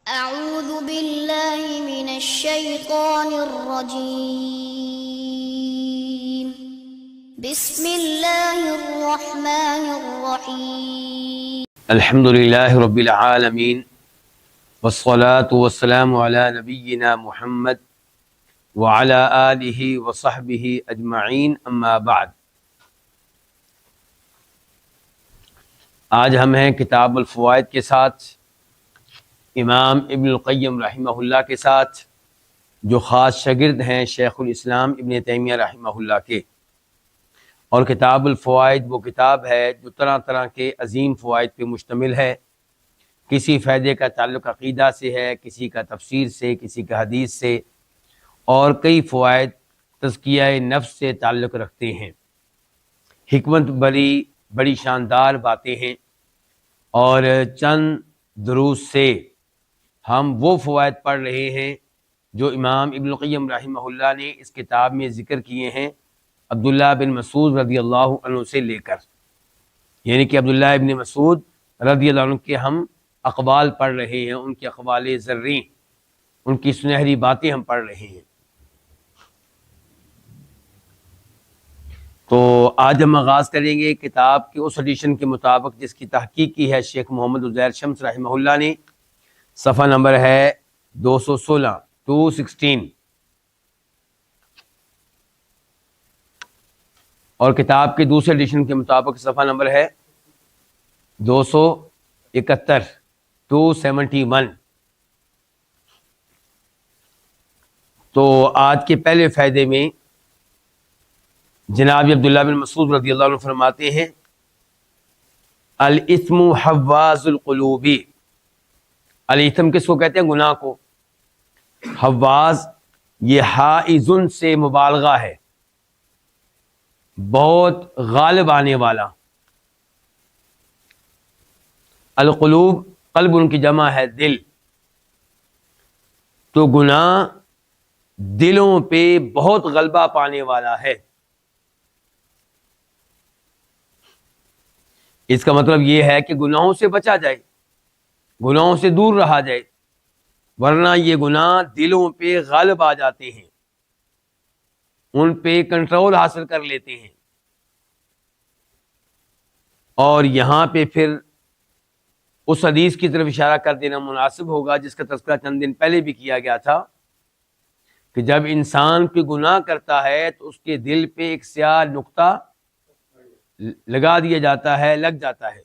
أعوذ بالله من الشيطان الرجيم بسم الله الرحمن الرحيم الحمد لله رب العالمين والصلاة والسلام على نبينا محمد وعلى آله وصحبه أجمعين اما بعد۔ آج ہم ہیں کتاب الفوائد کے ساتھ، امام ابن القیم رحمہ اللہ کے ساتھ، جو خاص شاگرد ہیں شیخ الاسلام ابن تیمیہ رحمہ اللہ کے۔ اور کتاب الفوائد وہ کتاب ہے جو طرح طرح کے عظیم فوائد پہ مشتمل ہے۔ کسی فائدے کا تعلق عقیدہ سے ہے، کسی کا تفسیر سے، کسی کا حدیث سے، اور کئی فوائد تزکیہ نفس سے تعلق رکھتے ہیں۔ حکمت بڑی شاندار باتیں ہیں، اور چند دروس سے ہم وہ فوائد پڑھ رہے ہیں جو امام ابن القیم رحمہ اللہ نے اس کتاب میں ذکر کیے ہیں، عبداللہ بن مسعود رضی اللہ عنہ سے لے کر، یعنی کہ عبداللہ ابن مسعود رضی اللہ عنہ کے ہم اقوال پڑھ رہے ہیں، ان کے اقوال زرعی، ان کی سنہری باتیں ہم پڑھ رہے ہیں۔ تو آج ہم آغاز کریں گے کتاب کے اس ایڈیشن کے مطابق جس کی تحقیق کی ہے شیخ محمد عزیر شمس رحمہ اللہ نے۔ صفحہ نمبر ہے 216 اور کتاب کے دوسرے ایڈیشن کے مطابق صفحہ نمبر ہے 271 تو آج کے پہلے فائدے میں جناب عبداللہ بن مسعود رضی اللہ عنہ فرماتے ہیں، الاثم حواز القلوب۔ الاثم کس کو کہتے ہیں؟ گناہ کو۔ حواز یہ حائزن سے مبالغہ ہے، بہت غالب آنے والا۔ القلوب قلب ان کی جمع ہے دل، تو گناہ دلوں پہ بہت غلبہ پانے والا ہے۔ اس کا مطلب یہ ہے کہ گناہوں سے بچا جائے، گناہوں سے دور رہا جائے، ورنہ یہ گناہ دلوں پہ غالب آ جاتے ہیں، ان پہ کنٹرول حاصل کر لیتے ہیں۔ اور یہاں پہ پھر اس حدیث کی طرف اشارہ کر دینا مناسب ہوگا جس کا تذکرہ چند دن پہلے بھی کیا گیا تھا، کہ جب انسان کوئی گناہ کرتا ہے تو اس کے دل پہ ایک سیاہ نقطہ لگا دیا جاتا ہے، لگ جاتا ہے۔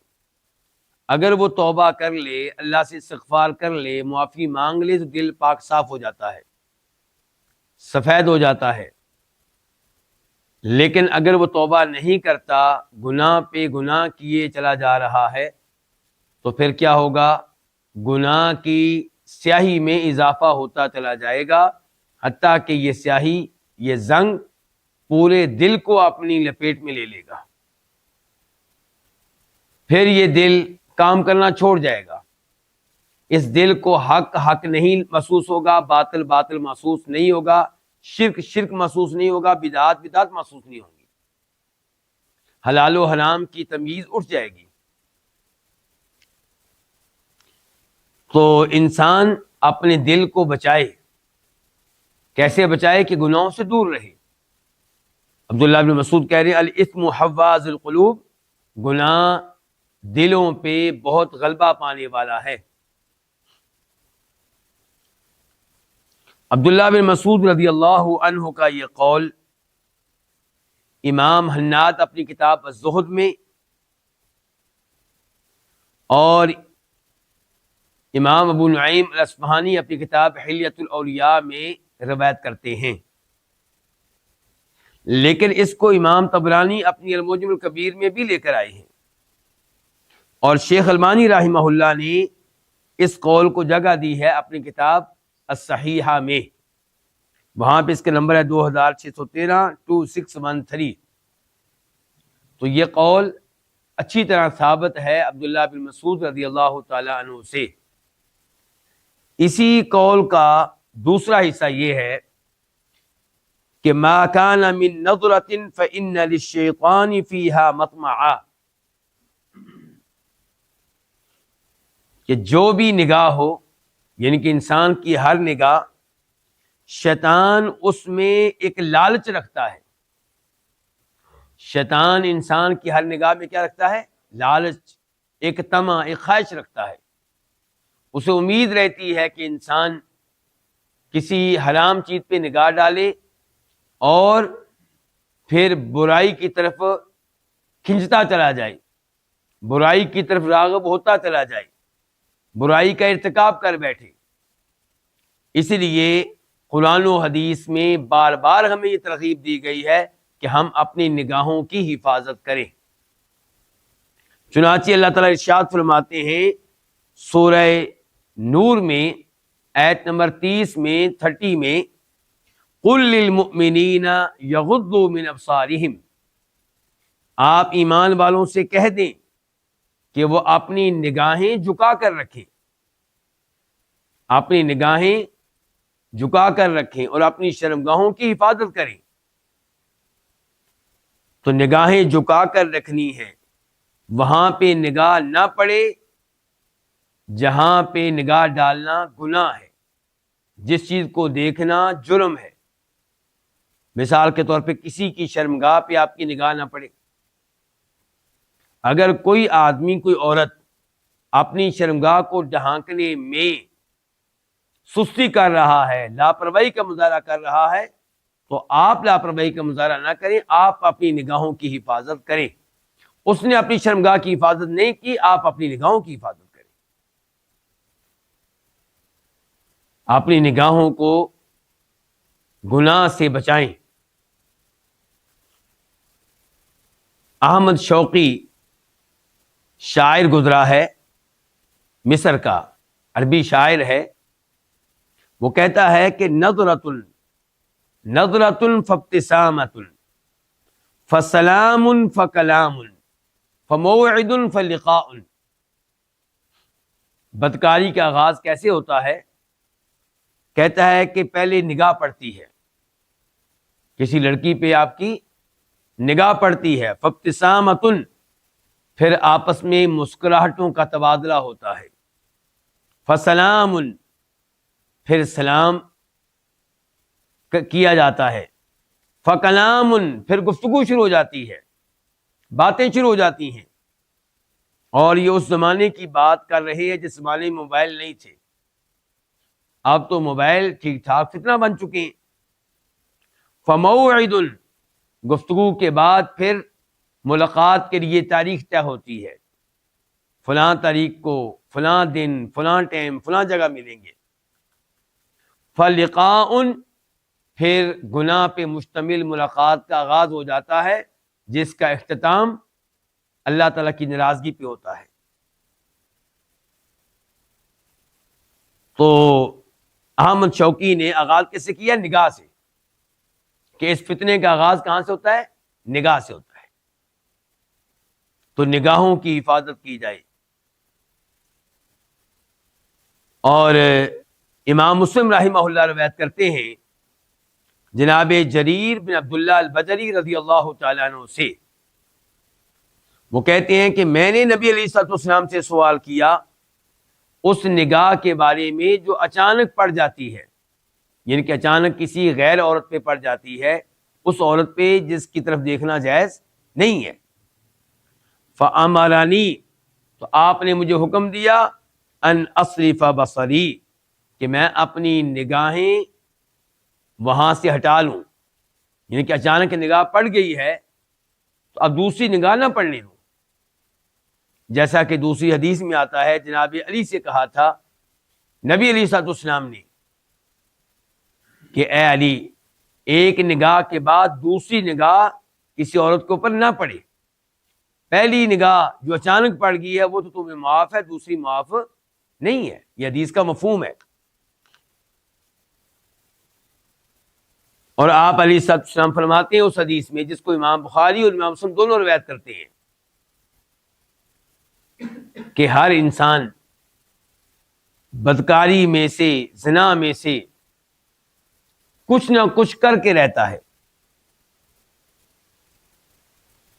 اگر وہ توبہ کر لے، اللہ سے استغفار کر لے، معافی مانگ لے، تو دل پاک صاف ہو جاتا ہے، سفید ہو جاتا ہے۔ لیکن اگر وہ توبہ نہیں کرتا، گناہ پہ گناہ کیے چلا جا رہا ہے، تو پھر کیا ہوگا؟ گناہ کی سیاہی میں اضافہ ہوتا چلا جائے گا، حتیٰ کہ یہ سیاہی، یہ زنگ پورے دل کو اپنی لپیٹ میں لے لے گا۔ پھر یہ دل کام کرنا چھوڑ جائے گا، اس دل کو حق نہیں محسوس ہوگا، باطل محسوس نہیں ہوگا، شرک محسوس نہیں ہوگا، بدعات محسوس نہیں ہوں گی، حلال و حرام کی تمیز اٹھ جائے گی۔ تو انسان اپنے دل کو بچائے، کیسے بچائے؟ کہ گناہوں سے دور رہے۔ عبداللہ بن مسعود کہہ رہے ہیں، الاثم حواز القلوب، گناہ دلوں پہ بہت غلبہ پانے والا ہے۔ عبداللہ بن مسعود رضی اللہ عنہ کا یہ قول امام حناد اپنی کتاب الزہد میں اور امام ابو نعیم الاصفہانی اپنی کتاب حلیۃ الاولیاء میں روایت کرتے ہیں، لیکن اس کو امام طبرانی اپنی المعجم الکبیر میں بھی لے کر آئے ہیں، اور شیخ البانی رحمہ اللہ نے اس قول کو جگہ دی ہے اپنی کتاب الصحیحہ میں، وہاں پہ اس کا نمبر ہے 2613 تو یہ قول اچھی طرح ثابت ہے عبداللہ بن مسعود رضی اللہ تعالی عنہ سے۔ اسی قول کا دوسرا حصہ یہ ہے کہ ما کان من نظرۃ فإن للشیطان فیہا مطمعا، کہ جو بھی نگاہ ہو یعنی کہ انسان کی ہر نگاہ، شیطان اس میں ایک لالچ رکھتا ہے. شیطان انسان کی ہر نگاہ میں کیا رکھتا ہے؟ لالچ، ایک طمع، ایک خواہش رکھتا ہے. اسے امید رہتی ہے کہ انسان کسی حرام چیز پہ نگاہ ڈالے اور پھر برائی کی طرف کھنچتا چلا جائے، برائی کی طرف راغب ہوتا چلا جائے، برائی کا ارتکاب کر بیٹھے. اس لیے قرآن و حدیث میں بار بار ہمیں یہ ترغیب دی گئی ہے کہ ہم اپنی نگاہوں کی حفاظت کریں. چنانچہ اللہ تعالیٰ ارشاد فرماتے ہیں سورہ نور میں آیت نمبر 30 میں 30 میں، قُل لِّلْمُؤْمِنِينَ يَغُضُّوا مِنْ أَبْصَارِهِمْ، آپ ایمان والوں سے کہہ دیں کہ وہ اپنی نگاہیں جھکا کر رکھیں، اپنی نگاہیں جھکا کر رکھیں اور اپنی شرمگاہوں کی حفاظت کریں. تو نگاہیں جھکا کر رکھنی ہے، وہاں پہ نگاہ نہ پڑے جہاں پہ نگاہ ڈالنا گناہ ہے، جس چیز کو دیکھنا جرم ہے. مثال کے طور پہ کسی کی شرمگاہ پہ آپ کی نگاہ نہ پڑے. اگر کوئی آدمی، کوئی عورت اپنی شرمگاہ کو ڈھانکنے میں سستی کر رہا ہے، لاپرواہی کا مظاہرہ کر رہا ہے، تو آپ لاپرواہی کا مظاہرہ نہ کریں، آپ اپنی نگاہوں کی حفاظت کریں. اس نے اپنی شرمگاہ کی حفاظت نہیں کی، آپ اپنی نگاہوں کی حفاظت کریں. اپنی نگاہوں کو گناہ سے بچائیں. احمد شوقی شاعر گزرا ہے، مصر کا عربی شاعر ہے. وہ کہتا ہے کہ نظرۃ فابتسامۃ فسلام فکلام فموعد فلقاء. بدکاری کا آغاز کیسے ہوتا ہے؟ کہتا ہے کہ پہلے نگاہ پڑتی ہے، کسی لڑکی پہ آپ کی نگاہ پڑتی ہے، فابتسامۃ، پھر آپس میں مسکراہٹوں کا تبادلہ ہوتا ہے، فسلام، پھر سلام کیا جاتا ہے، فکلام، پھر گفتگو شروع ہو جاتی ہے، باتیں شروع ہو جاتی ہیں. اور یہ اس زمانے کی بات کر رہے ہیں جس زمانے میں موبائل نہیں تھے. اب تو موبائل ٹھیک ٹھاک فتنہ بن چکے ہیں. فموعد، گفتگو کے بعد پھر ملاقات کے لیے تاریخ طے ہوتی ہے، فلاں تاریخ کو، فلاں دن، فلاں ٹائم، فلاں جگہ ملیں گے. فلقاء، پھر گناہ پہ مشتمل ملاقات کا آغاز ہو جاتا ہے، جس کا اختتام اللہ تعالیٰ کی ناراضگی پہ ہوتا ہے. تو احمد شوقی نے آغاز کیسے کیا؟ نگاہ سے، کہ اس فتنے کا آغاز کہاں سے ہوتا ہے؟ نگاہ سے ہوتا ہے. تو نگاہوں کی حفاظت کی جائے. اور امام مسلم رحمہ اللہ روایت کرتے ہیں جناب جریر بن عبداللہ البجلی رضی اللہ تعالیٰ عنہ سے، وہ کہتے ہیں کہ میں نے نبی علیہ الصلوۃ والسلام سے سوال کیا اس نگاہ کے بارے میں جو اچانک پڑ جاتی ہے، یعنی کہ اچانک کسی غیر عورت پہ پڑ جاتی ہے، اس عورت پہ جس کی طرف دیکھنا جائز نہیں ہے. فَأَمَرَنِي، تو آپ نے مجھے حکم دیا، ان اصرف بصری، کہ میں اپنی نگاہیں وہاں سے ہٹا لوں. یعنی کہ اچانک نگاہ پڑ گئی ہے تو اب دوسری نگاہ نہ پڑنے دوں. جیسا کہ دوسری حدیث میں آتا ہے، جناب علی سے کہا تھا نبی علیہ الصلوۃ والسلام نے کہ اے علی، ایک نگاہ کے بعد دوسری نگاہ کسی عورت کے اوپر نہ پڑے. پہلی نگاہ جو اچانک پڑ گئی ہے وہ تو تمہیں معاف ہے، دوسری معاف نہیں ہے. یہ حدیث کا مفہوم ہے. اور آپ علیہ السلام فرماتے ہیں اس حدیث میں، جس کو امام بخاری اور امام مسلم دونوں روایت کرتے ہیں، کہ ہر انسان بدکاری میں سے، زنا میں سے کچھ نہ کچھ کر کے رہتا ہے.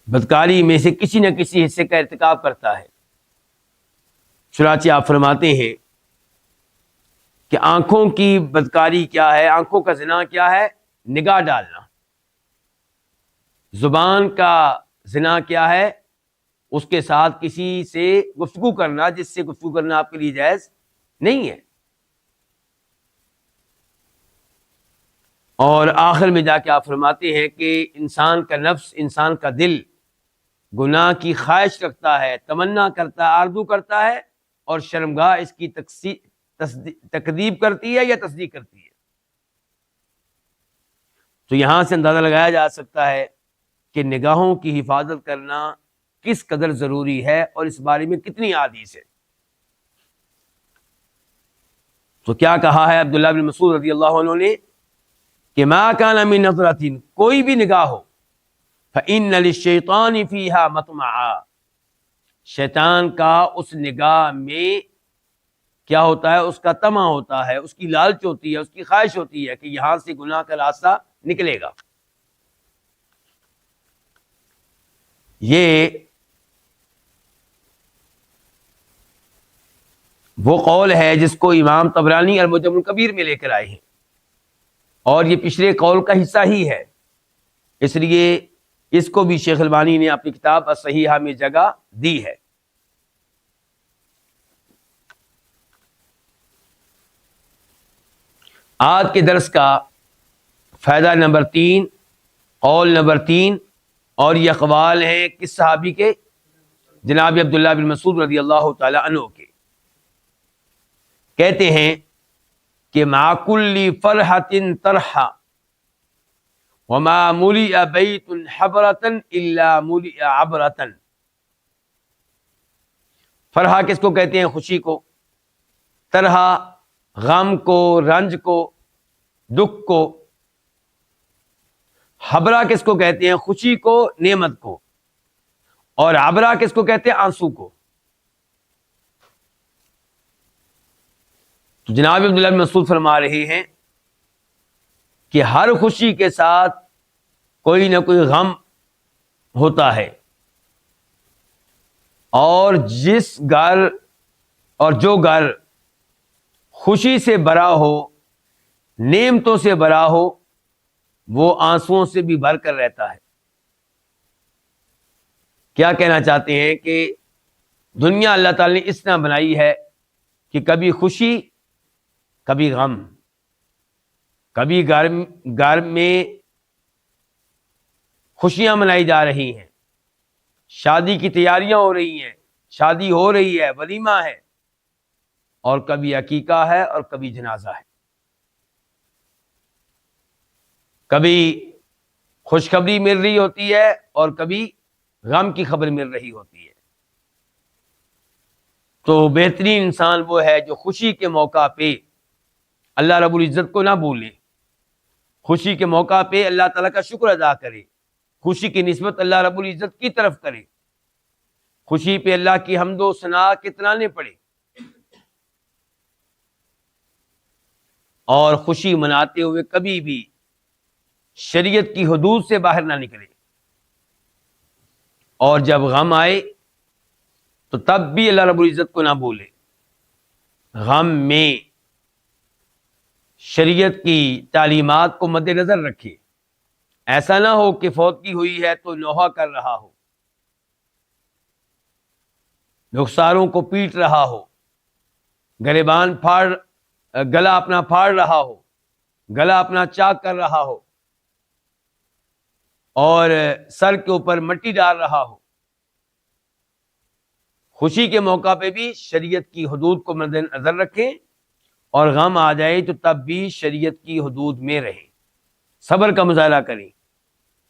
بدکاری میں سے کسی نہ کسی حصے کا ارتکاب کرتا ہے. چنانچہ آپ فرماتے ہیں کہ آنکھوں کی بدکاری کیا ہے، آنکھوں کا زنا کیا ہے؟ نگاہ ڈالنا۔ زبان کا زنا کیا ہے؟ اس کے ساتھ کسی سے گفتگو کرنا جس سے گفتگو کرنا آپ کے لیے جائز نہیں ہے۔ اور آخر میں جا کے آپ فرماتے ہیں کہ انسان کا نفس، انسان کا دل گناہ کی خواہش رکھتا ہے، تمنا کرتا ہے، آرزو کرتا ہے، اور شرمگاہ اس کی تکذیب کرتی ہے یا تصدیق کرتی ہے۔ تو یہاں سے اندازہ لگایا جا سکتا ہے کہ نگاہوں کی حفاظت کرنا کس قدر ضروری ہے اور اس بارے میں کتنی احادیث ہے۔ تو کیا کہا ہے عبداللہ بن مسعود رضی اللہ عنہ نے کہ ما کان من نظرۃ، کوئی بھی نگاہ ہو، فإن للشیطان فیہا مطمعا، شیطان کا اس نگاہ میں کیا ہوتا ہے؟ اس کا طمع ہوتا ہے، اس کی لالچ ہوتی ہے، اس کی خواہش ہوتی ہے کہ یہاں سے گناہ کا راستہ نکلے گا۔ یہ وہ قول ہے جس کو امام طبرانی المعجم الکبیر میں لے کر آئے ہیں، اور یہ پچھلے قول کا حصہ ہی ہے، اس لیے اس کو بھی شیخ البانی نے اپنی کتاب الصحیحہ میں جگہ دی ہے۔ آج کے درس کا فائدہ نمبر 3، قول نمبر 3، اور یہ اقوال ہیں کس صحابی کے؟ جناب عبداللہ بن مسعود رضی اللہ تعالی عنہ کے۔ کہتے ہیں کہ مع کل فرحۃ طرحا وما ملئ بیت حبرۃ الا ملئ عبرۃ۔ فرحہ کس کو کہتے ہیں؟ خوشی کو۔ طرحا غم کو، رنج کو، دکھ کو۔ حبرہ کس کو کہتے ہیں؟ خوشی کو، نعمت کو۔ اور عبرہ کس کو کہتے ہیں؟ آنسو کو۔ تو جناب عبداللہ بن مسعود فرما رہے ہیں کہ ہر خوشی کے ساتھ کوئی نہ کوئی غم ہوتا ہے، اور جس گھر اور جو گھر خوشی سے بھرا ہو، نعمتوں سے بھرا ہو، وہ آنسوؤں سے بھی بھر کر رہتا ہے۔ کیا کہنا چاہتے ہیں کہ دنیا اللہ تعالی نے اس طرح بنائی ہے کہ کبھی خوشی، کبھی غم، کبھی گھر میں خوشیاں منائی جا رہی ہیں، شادی کی تیاریاں ہو رہی ہیں، شادی ہو رہی ہے، ولیمہ ہے، اور کبھی عقیقہ ہے اور کبھی جنازہ ہے۔ کبھی خوشخبری مل رہی ہوتی ہے اور کبھی غم کی خبر مل رہی ہوتی ہے۔ تو بہترین انسان وہ ہے جو خوشی کے موقع پہ اللہ رب العزت کو نہ بھولے، خوشی کے موقع پہ اللہ تعالیٰ کا شکر ادا کرے، خوشی کی نسبت اللہ رب العزت کی طرف کرے، خوشی پہ اللہ کی حمد و ثنا کے ترانے پڑے، اور خوشی مناتے ہوئے کبھی بھی شریعت کی حدود سے باہر نہ نکلے، اور جب غم آئے تو تب بھی اللہ رب العزت کو نہ بھولے، غم میں شریعت کی تعلیمات کو مد نظر رکھے۔ ایسا نہ ہو کہ فوتگی ہوئی ہے تو نوحہ کر رہا ہو، رخساروں کو پیٹ رہا ہو، گریبان گلا اپنا پھاڑ رہا ہو، گلا اپنا چاک کر رہا ہو، اور سر کے اوپر مٹی ڈال رہا ہو۔ خوشی کے موقع پہ بھی شریعت کی حدود کو مد نظر رکھیں، اور غم آ جائے تو تب بھی شریعت کی حدود میں رہیں، صبر کا مظاہرہ کریں،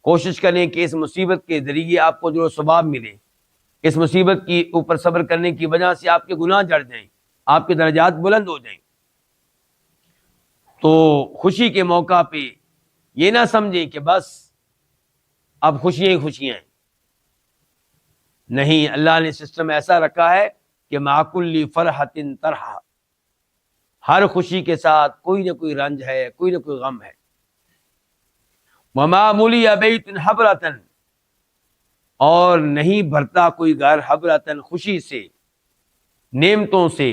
کوشش کریں کہ اس مصیبت کے ذریعے آپ کو جو ثواب ملے، اس مصیبت کی اوپر صبر کرنے کی وجہ سے آپ کے گناہ جڑ جائیں، آپ کے درجات بلند ہو جائیں۔ تو خوشی کے موقع پہ یہ نہ سمجھیں کہ بس اب خوشیاں ہی خوشیاں ہیں، نہیں، اللہ نے سسٹم ایسا رکھا ہے کہ مع کل فرحۃ طرحا، ہر خوشی کے ساتھ کوئی نہ کوئی رنج ہے، کوئی نہ کوئی غم ہے۔ وما ملئ بیت حبرۃ، اور نہیں بھرتا کوئی گھر حبرۃ خوشی سے، نعمتوں سے،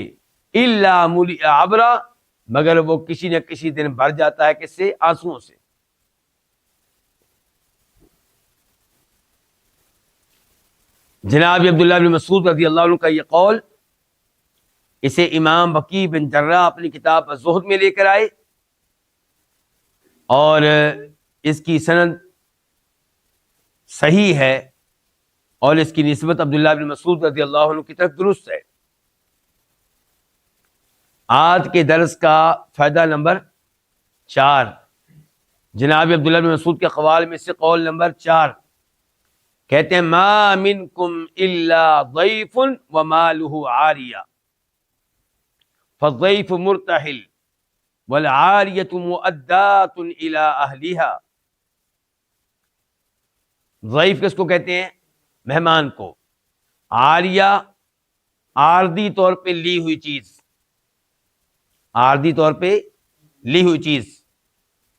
الا ملئ عبرہ، مگر وہ کسی نہ کسی دن بھر جاتا ہے کس سے؟ آنسوؤں سے۔ جناب عبداللہ بن مسعود رضی اللہ عنہ کا یہ قول، اسے امام وکیع بن جراح اپنی کتاب الزہد میں لے کر آئے، اور اس کی سند صحیح ہے، اور اس کی نسبت عبداللہ بن مسعود رضی اللہ عنہ کی طرف درست ہے۔ آج کے درس کا فائدہ نمبر 4، جناب عبداللہ بن مسعود کے قوال میں سے قول نمبر 4، کہتے ہیں ما منکم الا ضیف ومالہ عاریہ فالضیف مرتحل والعاریۃ مؤدات الی اہلہا۔ ضیف کس کو کہتے ہیں؟ مہمان کو۔ عاریہ عارضی طور پہ لی ہوئی چیز، عارضی طور پہ لی ہوئی چیز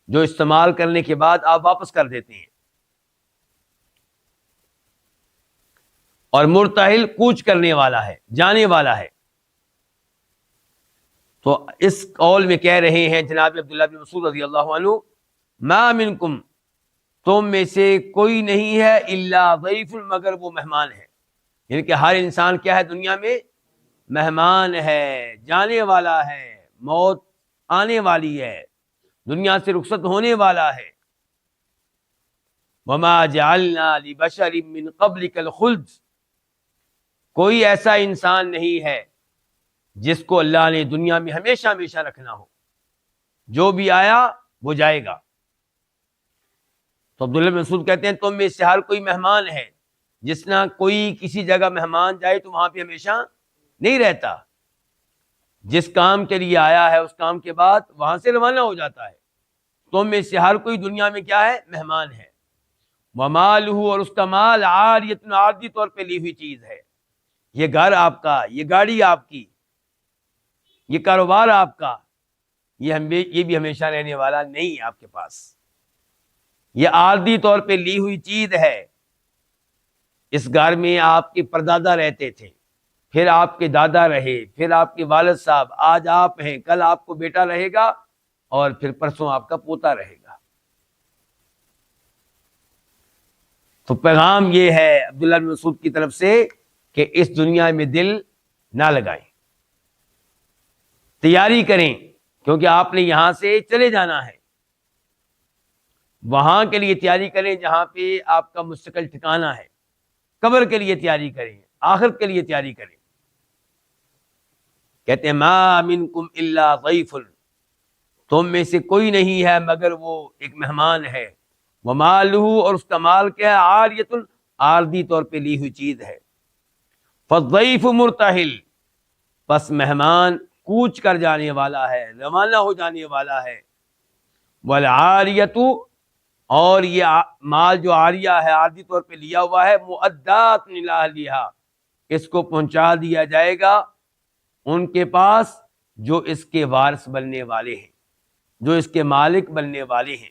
جو استعمال کرنے کے بعد آپ واپس کر دیتے ہیں۔ اور مرتحل کوچ کرنے والا ہے، جانے والا ہے۔ تو اس قول میں کہہ رہے ہیں جناب عبداللہ بن مسعود رضی اللہ عنہ، ما منکم، تم میں سے کوئی نہیں ہے الا ضیف، مگر وہ مہمان ہے۔ یعنی کہ ہر انسان کیا ہے دنیا میں؟ مہمان ہے، جانے والا ہے، موت آنے والی ہے، دنیا سے رخصت ہونے والا ہے۔ وما جعلنا لبشر من قبلک الخلد، کوئی ایسا انسان نہیں ہے جس کو اللہ نے دنیا میں ہمیشہ ہمیشہ رکھنا ہو، جو بھی آیا وہ جائے گا۔ تو عبداللہ بن مسعود کہتے ہیں تم میں سے ہر کوئی مہمان ہے، جس نہ کوئی کسی جگہ مہمان جائے تو وہاں پہ ہمیشہ نہیں رہتا، جس کام کے لیے آیا ہے اس کام کے بعد وہاں سے روانہ ہو جاتا ہے۔ تم میں سے ہر کوئی دنیا میں کیا ہے؟ مہمان ہے۔ ومالہ، اور اس کا مال عاریۃ، عارضی طور پہ لی ہوئی چیز ہے۔ یہ گھر آپ کا، یہ گاڑی آپ کی، یہ کاروبار آپ کا، یہ بھی ہمیشہ رہنے والا نہیں ہے آپ کے پاس۔ یہ عارضی طور پہ لی ہوئی چیز ہے۔ اس گھر میں آپ کے پردادا رہتے تھے، پھر آپ کے دادا رہے، پھر آپ کے والد صاحب، آج آپ ہیں، کل آپ کو بیٹا رہے گا، اور پھر پرسوں آپ کا پوتا رہے گا۔ تو پیغام یہ ہے عبداللہ بن مسعود کی طرف سے کہ اس دنیا میں دل نہ لگائیں، تیاری کریں، کیونکہ آپ نے یہاں سے چلے جانا ہے۔ وہاں کے لیے تیاری کریں جہاں پہ آپ کا مستقل ٹھکانہ ہے، قبر کے لیے تیاری کریں، آخرت کے لیے تیاری کریں۔ کہتے ہیں ما منکم الا ضیف، تم میں سے کوئی نہیں ہے مگر وہ ایک مہمان ہے۔ ومالہ، اور اس کا مال کیا ہے؟ عاریۃ، عارضی طور پہ لی ہوئی چیز ہے۔ فالضیف مرتحل، پس مہمان کوچ کر جانے والا ہے، روانہ ہو جانے والا ہے۔ والعاریۃ، اور یہ مال جو عاریہ ہے، عارضی طور پہ لیا ہوا ہے، مؤدات الی اہلہا، اس کو پہنچا دیا جائے گا ان کے پاس جو اس کے وارث بننے والے ہیں، جو اس کے مالک بننے والے ہیں۔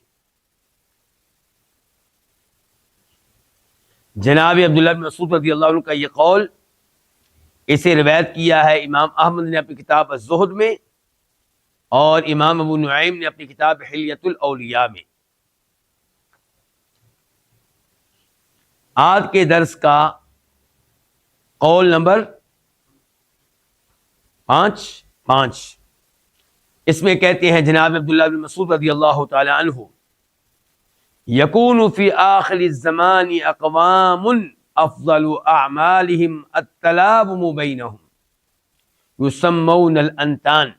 جناب عبداللہ بن مسعود رضی اللہ عنہ کا یہ قول، اسے روایت کیا ہے امام احمد نے اپنی کتاب الزہد میں، اور امام ابو نعیم نے اپنی کتاب حلیۃ الاولیاء میں۔ آج کے درس کا قول نمبر 5، اس میں کہتے ہیں جناب عبداللہ بن مسعود رضی اللہ تعالی عنہ، یکون فی آخر الزمان اقوام افضل اعمالهم التلابم بینہم یسمون الانتان۔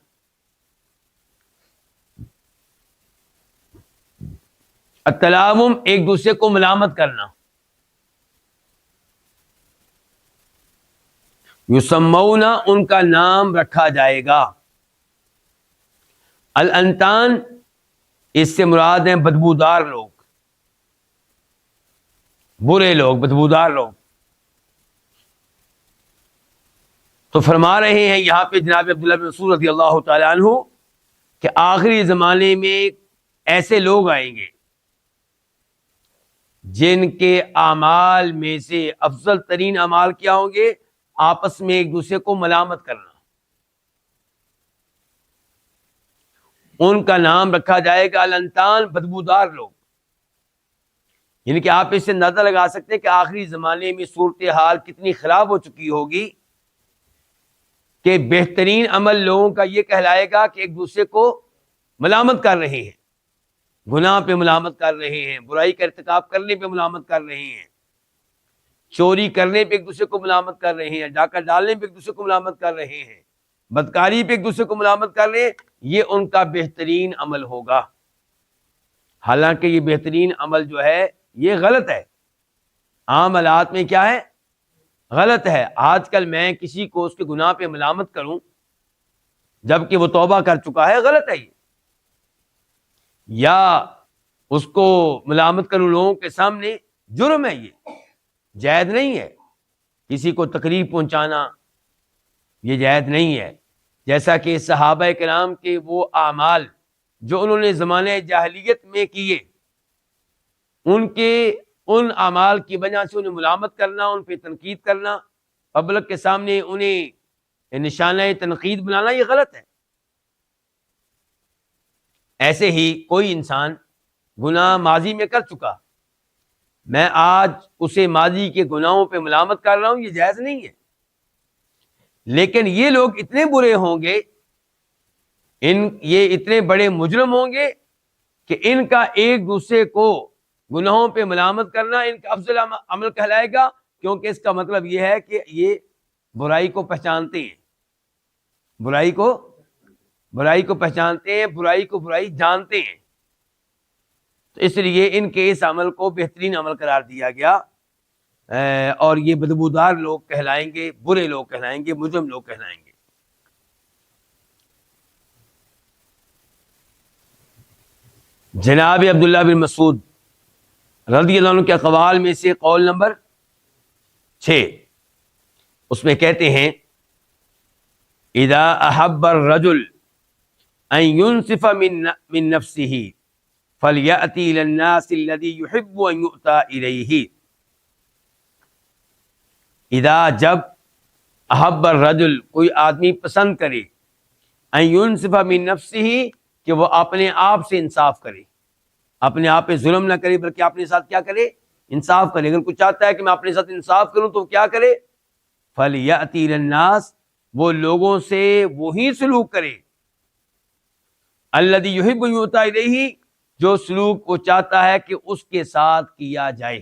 التلابم ایک دوسرے کو ملامت کرنا، یسمون ان کا نام رکھا جائے گا، الانتان اس سے مراد ہیں بدبودار لوگ، برے لوگ، بدبودار لوگ۔ تو فرما رہے ہیں یہاں پہ جناب عبداللہ بن مسعود رضی اللہ تعالی عنہ کہ آخری زمانے میں ایسے لوگ آئیں گے جن کے اعمال میں سے افضل ترین اعمال کیا ہوں گے؟ آپس میں ایک دوسرے کو ملامت کرنا، ان کا نام رکھا جائے گا الانتان، بدبودار لوگ. یعنی کہ آپ اس سے اندازہ لگا سکتے ہیں کہ آخری زمانے میں صورتحال کتنی خراب ہو چکی ہوگی کہ بہترین عمل لوگوں کا یہ کہلائے گا کہ ایک دوسرے کو ملامت کر رہے ہیں، گناہ پہ ملامت کر رہے ہیں، برائی کا ارتکاب کرنے پہ ملامت کر رہے ہیں، چوری کرنے پہ ایک دوسرے کو ملامت کر رہے ہیں، ڈاکہ ڈالنے پہ ایک دوسرے کو ملامت کر رہے ہیں، بدکاری پہ ایک دوسرے کو ملامت کر رہے ہیں. یہ ان کا بہترین عمل ہوگا. حالانکہ یہ بہترین عمل جو ہے یہ غلط ہے. عام حالات میں کیا ہے؟ غلط ہے. آج کل میں کسی کو اس کے گناہ پہ ملامت کروں جبکہ وہ توبہ کر چکا ہے، غلط ہے یہ. یا اس کو ملامت کروں لوگوں کے سامنے، جرم ہے، یہ جائز نہیں ہے. کسی کو تکلیف پہنچانا یہ جائز نہیں ہے. جیسا کہ صحابہ کرام کے وہ اعمال جو انہوں نے زمانہ جاہلیت میں کیے، ان اعمال کی وجہ سے انہیں ملامت کرنا، ان پہ تنقید کرنا، پبلک کے سامنے انہیں نشانہ تنقید بنانا، یہ غلط ہے. ایسے ہی کوئی انسان گناہ ماضی میں کر چکا، میں آج اسے ماضی کے گناہوں پہ ملامت کر رہا ہوں، یہ جائز نہیں ہے. لیکن یہ لوگ اتنے برے ہوں گے، یہ اتنے بڑے مجرم ہوں گے کہ ان کا ایک دوسرے کو گناہوں پہ ملامت کرنا ان کا افضل عمل کہلائے گا، کیونکہ اس کا مطلب یہ ہے کہ یہ برائی کو پہچانتے ہیں، برائی کو پہچانتے ہیں، برائی کو برائی جانتے ہیں. تو اس لیے ان کے اس عمل کو بہترین عمل قرار دیا گیا، اور یہ بدبودار لوگ کہلائیں گے، برے لوگ کہلائیں گے، مجرم لوگ کہلائیں گے. جناب عبداللہ بن مسعود رضی اللہ عنہ کے اقوال میں سے قول نمبر 6، اس میں کہتے ہیں اذا احب الرجل ان ينصف من نفسه فليأتي الى الناس الذي يحب ان يؤتى اليه. اذا جب احب الرجل کوئی آدمی پسند کرے، ان ينصف من نفسه کہ وہ اپنے آپ سے انصاف کرے، اپنے آپ پہ ظلم نہ کرے بلکہ اپنے ساتھ کیا کرے؟ انصاف کرے. اگر کوئی چاہتا ہے کہ میں اپنے ساتھ انصاف کروں تو کیا کرے؟ فَلْيَأْتِ إِلَى النَّاسِ، وہ لوگوں سے وہی سلوک کرے، الَّذِي يُحِبُّ أَن يُؤْتَىٰ إِلَيْهِ، جو سلوک وہ چاہتا ہے کہ اس کے ساتھ کیا جائے.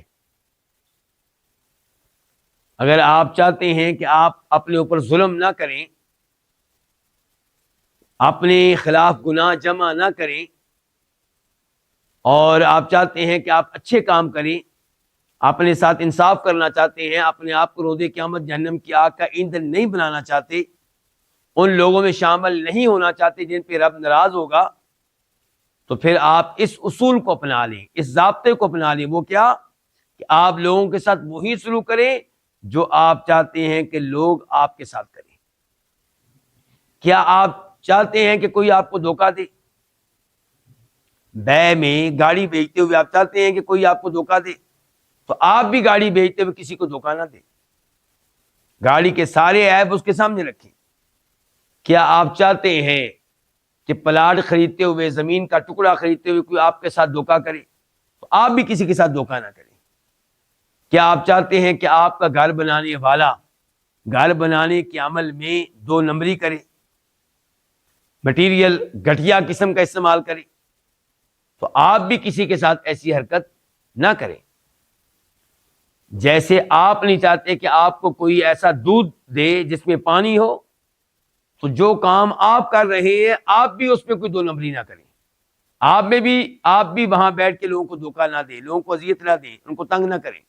اگر آپ چاہتے ہیں کہ آپ اپنے اوپر ظلم نہ کریں، اپنے خلاف گناہ جمع نہ کریں، اور آپ چاہتے ہیں کہ آپ اچھے کام کریں، اپنے ساتھ انصاف کرنا چاہتے ہیں، اپنے آپ کو روز قیامت جہنم کی آگ کا ایندھن نہیں بنانا چاہتے، ان لوگوں میں شامل نہیں ہونا چاہتے جن پہ رب ناراض ہوگا، تو پھر آپ اس اصول کو اپنا لیں، اس ضابطے کو اپنا لیں. وہ کیا؟ کہ آپ لوگوں کے ساتھ وہی سلوک کریں جو آپ چاہتے ہیں کہ لوگ آپ کے ساتھ کریں. کیا آپ چاہتے ہیں کہ کوئی آپ کو دھوکہ دے؟ بے میں گاڑی بیچتے ہوئے آپ چاہتے ہیں کہ کوئی آپ کو دھوکہ دے، تو آپ بھی گاڑی بیچتے ہوئے کسی کو دھوکہ نہ دیں، گاڑی کے سارے عیب اس کے سامنے رکھیں. کیا آپ چاہتے ہیں کہ پلاٹ خریدتے ہوئے، زمین کا ٹکڑا خریدتے ہوئے کوئی آپ کے ساتھ دھوکہ کرے، تو آپ بھی کسی کے ساتھ دھوکہ نہ کریں. کیا آپ چاہتے ہیں کہ آپ کا گھر بنانے والا گھر بنانے کے عمل میں 2 نمبری کرے، مٹیریل گھٹیا قسم کا استعمال کرے، تو آپ بھی کسی کے ساتھ ایسی حرکت نہ کریں. جیسے آپ نہیں چاہتے کہ آپ کو کوئی ایسا دودھ دے جس میں پانی ہو، تو جو کام آپ کر رہے ہیں آپ بھی اس میں کوئی 2 نمبری نہ کریں. آپ بھی وہاں بیٹھ کے لوگوں کو دھوکہ نہ دیں، لوگوں کو اذیت نہ دیں، ان کو تنگ نہ کریں.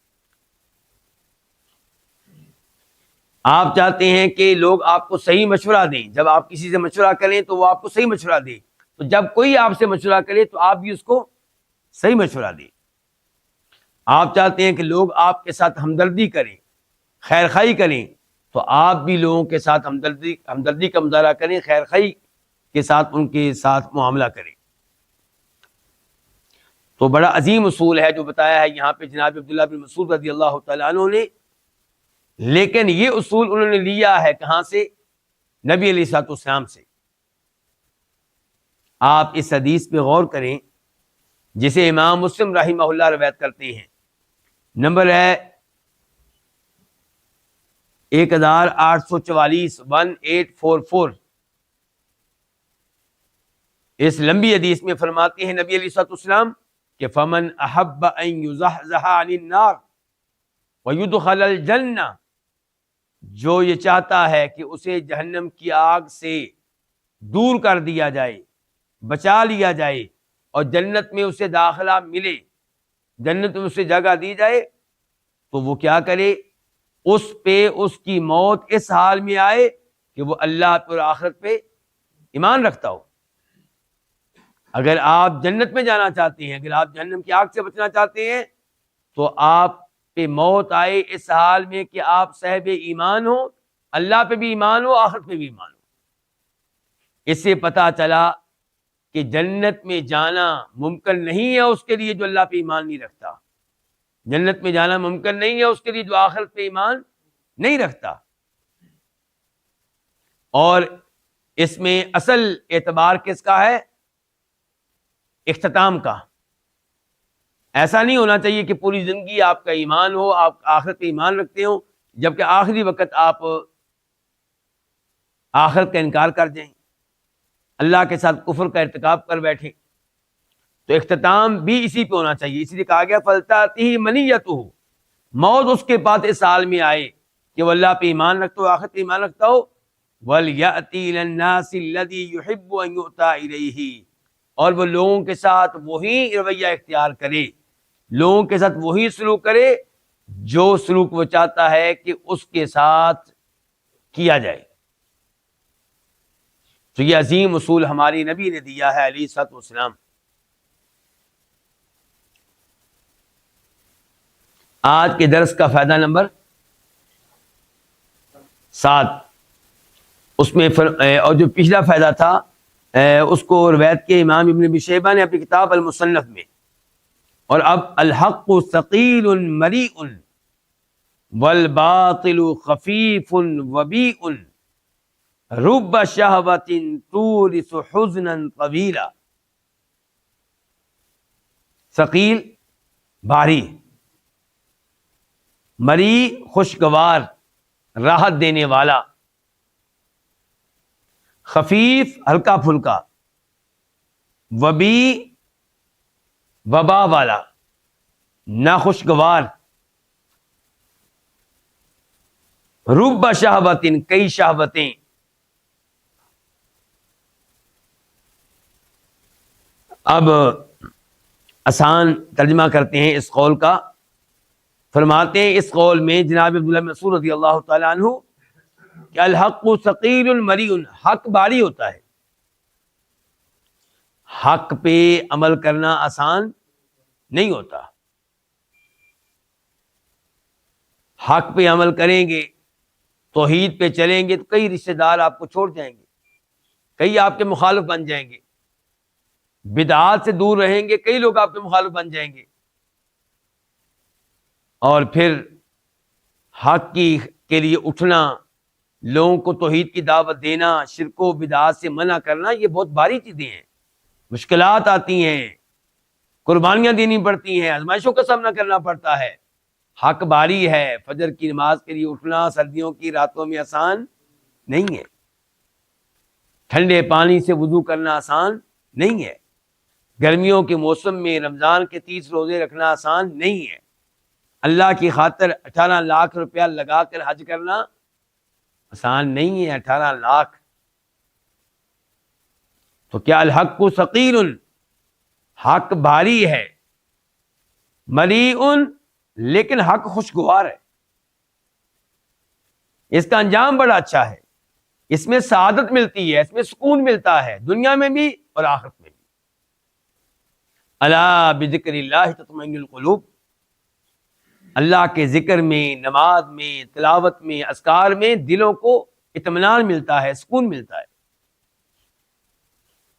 آپ چاہتے ہیں کہ لوگ آپ کو صحیح مشورہ دیں، جب آپ کسی سے مشورہ کریں تو وہ آپ کو صحیح مشورہ دے، تو جب کوئی آپ سے مشورہ کرے تو آپ بھی اس کو صحیح مشورہ دیں. آپ چاہتے ہیں کہ لوگ آپ کے ساتھ ہمدردی کریں، خیر خواہی کریں، تو آپ بھی لوگوں کے ساتھ ہمدردی کا مظاہرہ کریں، خیر خواہی کے ساتھ ان کے ساتھ معاملہ کریں. تو بڑا عظیم اصول ہے جو بتایا ہے یہاں پہ جناب عبداللہ بن مسعود رضی اللہ تعالیٰ عنہ نے. لیکن یہ اصول انہوں نے لیا ہے کہاں سے؟ نبی علیہ الصلوۃ والسلام سے. آپ اس حدیث پہ غور کریں جسے امام مسلم رحمہ اللہ روایت کرتے ہیں. نمبر ہے 1844 1844. اس لمبی حدیث میں فرماتے ہیں نبی علیہ الصلوۃ والسلام کہ فمن احب ان یزحزح عن النار ویدخل الجنہ، جو یہ چاہتا ہے کہ اسے جہنم کی آگ سے دور کر دیا جائے، بچا لیا جائے اور جنت میں اسے داخلہ ملے، جنت میں اسے جگہ دی جائے، تو وہ کیا کرے؟ اس پہ اس کی موت اس حال میں آئے کہ وہ اللہ پر آخرت پہ ایمان رکھتا ہو. اگر آپ جنت میں جانا چاہتے ہیں، اگر آپ جہنم کی آگ سے بچنا چاہتے ہیں، تو آپ پہ موت آئے اس حال میں کہ آپ صاحب ایمان ہو، اللہ پہ بھی ایمان ہو، آخرت پہ بھی ایمان ہو. اس سے پتہ چلا کہ جنت میں جانا ممکن نہیں ہے اس کے لیے جو اللہ پہ ایمان نہیں رکھتا. جنت میں جانا ممکن نہیں ہے اس کے لیے جو آخرت پہ ایمان نہیں رکھتا. اور اس میں اصل اعتبار کس کا ہے؟ اختتام کا. ایسا نہیں ہونا چاہیے کہ پوری زندگی آپ کا ایمان ہو، آپ آخرت پہ ایمان رکھتے ہو، جبکہ آخری وقت آپ آخرت کا انکار کر جائیں، اللہ کے ساتھ کفر کا ارتکاب کر بیٹھیں. تو اختتام بھی اسی پہ ہونا چاہیے. اسی لیے کہا گیا فلتاتہ منیتہ، موت اس کے پاس اس حال میں آئے کہ وہ اللہ پہ ایمان رکھتا ہو، آخرت پہ ایمان رکھتا ہو. وَلْيَأْتِي لِلنَّاسِ الَّذِي يُحِبُّ أَن يُؤْتَىٰ إِلَيْهِ، اور وہ لوگوں کے ساتھ وہی رویہ اختیار کرے، لوگوں کے ساتھ وہی سلوک کرے جو سلوک وہ چاہتا ہے کہ اس کے ساتھ کیا جائے. تو یہ عظیم اصول ہماری نبی نے دیا ہے علیہ الصلوۃ والسلام. آج کے درس کا فائدہ نمبر 7، اس میں اور جو پچھلا فائدہ تھا اس کو روایت کے امام ابن ابی شیبہ نے اپنی کتاب المصنف میں. اور اب الحق ثقیل مریء والباطل خفیف وبیء رب شہوۃ تورث حزنا طویلا. ثقیل بھاری، مریء خوشگوار راحت دینے والا، خفیف ہلکا پھلکا، وبی وبا والا، ناخوشگوار. رب شہوۃ، کئی شہوتیں. اب آسان ترجمہ کرتے ہیں اس قول کا. فرماتے ہیں اس قول میں جناب عبداللہ مسعود رضی اللہ تعالیٰ عنہ کہ الحق ثقیل مریء، حق بھاری ہوتا ہے. حق پہ عمل کرنا آسان نہیں ہوتا. حق پہ عمل کریں گے، توحید پہ چلیں گے، تو کئی رشتہ دار آپ کو چھوڑ جائیں گے، کئی آپ کے مخالف بن جائیں گے. بدعات سے دور رہیں گے، کئی لوگ آپ کے مخالف بن جائیں گے. اور پھر حق کے لیے اٹھنا، لوگوں کو توحید کی دعوت دینا، شرک و بدعات سے منع کرنا، یہ بہت بھاری چیزیں ہیں. مشکلات آتی ہیں، قربانیاں دینی پڑتی ہیں، آزمائشوں کا سامنا کرنا پڑتا ہے. حق بھاری ہے. فجر کی نماز کے لیے اٹھنا سردیوں کی راتوں میں آسان نہیں ہے. ٹھنڈے پانی سے وضو کرنا آسان نہیں ہے. گرمیوں کے موسم میں رمضان کے 30 روزے رکھنا آسان نہیں ہے. اللہ کی خاطر 18 لاکھ روپیہ لگا کر حج کرنا آسان نہیں ہے. 18 لاکھ. تو کیا الحق ثقیل، حق بھاری ہے، مریء، لیکن حق خوشگوار ہے. اس کا انجام بڑا اچھا ہے، اس میں سعادت ملتی ہے، اس میں سکون ملتا ہے، دنیا میں بھی اور آخرت میں بھی. الا بذکر اللہ تطمئن القلوب، اللہ کے ذکر میں، نماز میں، تلاوت میں، اذکار میں دلوں کو اطمینان ملتا ہے، سکون ملتا ہے.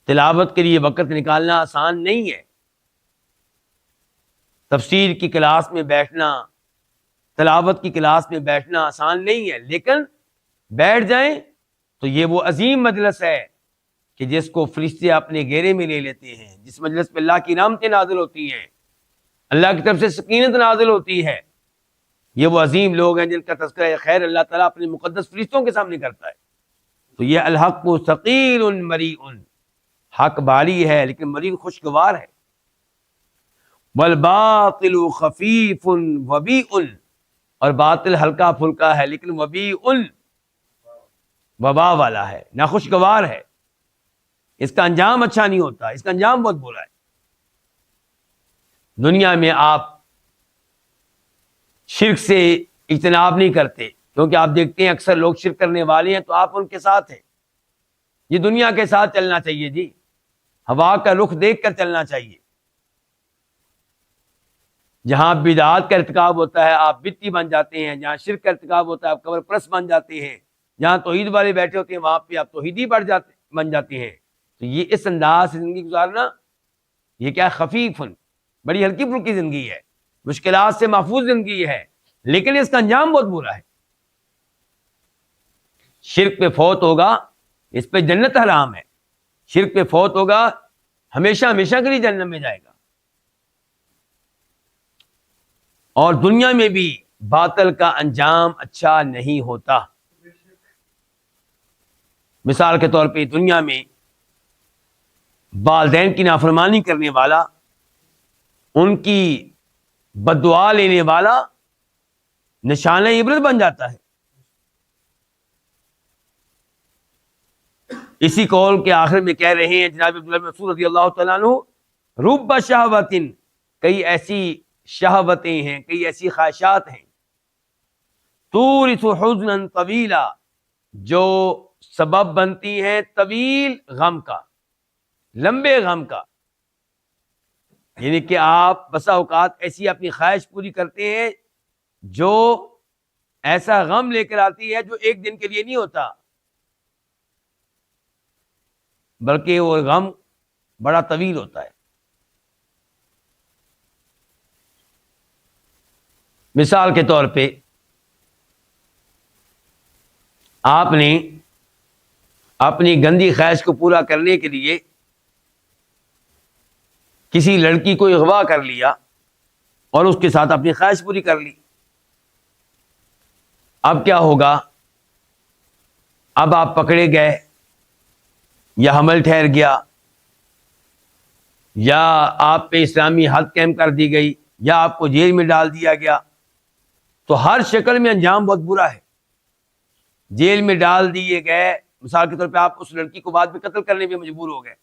تلاوت کے لیے وقت نکالنا آسان نہیں ہے. تفسیر کی کلاس میں بیٹھنا، تلاوت کی کلاس میں بیٹھنا آسان نہیں ہے، لیکن بیٹھ جائیں تو یہ وہ عظیم مجلس ہے کہ جس کو فرشتے اپنے گھیرے میں لے لیتے ہیں، جس مجلس پہ اللہ کی رحمتیں نازل ہوتی ہیں، اللہ کی طرف سے سکینت نازل ہوتی ہے، یہ وہ عظیم لوگ ہیں جن کا تذکرہ خیر اللہ تعالیٰ اپنے مقدس فرشتوں کے سامنے کرتا ہے۔ تو یہ الحق ثقیل مریء، حق بھاری ہے لیکن مریء خوشگوار ہے۔ والباطل خفیف وبیء، اور باطل ہلکا پھلکا ہے لیکن وبیء وبا والا ہے، ناخوشگوار ہے، اس کا انجام اچھا نہیں ہوتا، اس کا انجام بہت برا ہے۔ دنیا میں آپ شرک سے اجتناب نہیں کرتے، کیونکہ آپ دیکھتے ہیں اکثر لوگ شرک کرنے والے ہیں تو آپ ان کے ساتھ ہیں۔ یہ دنیا کے ساتھ چلنا چاہیے جی، ہوا کا رخ دیکھ کر چلنا چاہیے۔ جہاں بدعات کا ارتکاب ہوتا ہے آپ بدعتی بن جاتے ہیں، جہاں شرک کا ارتکاب ہوتا ہے آپ قبر پرست بن جاتے ہیں، جہاں توحید والے بیٹھے ہوتے ہیں وہاں پہ آپ توحیدی بن جاتے ہیں۔ تو یہ اس انداز سے زندگی گزارنا، یہ کیا خفیف، بڑی ہلکی پھلکی زندگی ہے، مشکلات سے محفوظ زندگی ہے، لیکن اس کا انجام بہت برا ہے۔ شرک پہ فوت ہوگا اس پہ جنت حرام ہے، شرک پہ فوت ہوگا ہمیشہ ہمیشہ کے لیے جنت میں جائے گا۔ اور دنیا میں بھی باطل کا انجام اچھا نہیں ہوتا۔ مثال کے طور پہ دنیا میں والدین کی نافرمانی کرنے والا، ان کی بد دعا لینے والا نشانہ عبرت بن جاتا ہے۔ اسی قول کے آخر میں کہہ رہے ہیں جناب عبداللہ بن مسعود رضی اللہ تعالیٰ عنہ، رب شہوۃ، کئی ایسی شہوتیں ہیں، کئی ایسی خواہشات ہیں، تورث حزنا طویلا، جو سبب بنتی ہیں طویل غم کا، لمبے غم کا۔ یعنی کہ آپ بسا اوقات ایسی اپنی خواہش پوری کرتے ہیں جو ایسا غم لے کر آتی ہے جو ایک دن کے لیے نہیں ہوتا، بلکہ وہ غم بڑا طویل ہوتا ہے۔ مثال کے طور پہ آپ نے اپنی گندی خواہش کو پورا کرنے کے لیے کسی لڑکی کو اغوا کر لیا اور اس کے ساتھ اپنی خواہش پوری کر لی۔ اب کیا ہوگا؟ اب آپ پکڑے گئے، یا حمل ٹھہر گیا، یا آپ پہ اسلامی حد قائم کر دی گئی، یا آپ کو جیل میں ڈال دیا گیا، تو ہر شکل میں انجام بہت برا ہے۔ جیل میں ڈال دیے گئے، مثال کے طور پہ آپ اس لڑکی کو بعد میں قتل کرنے پہ مجبور ہو گئے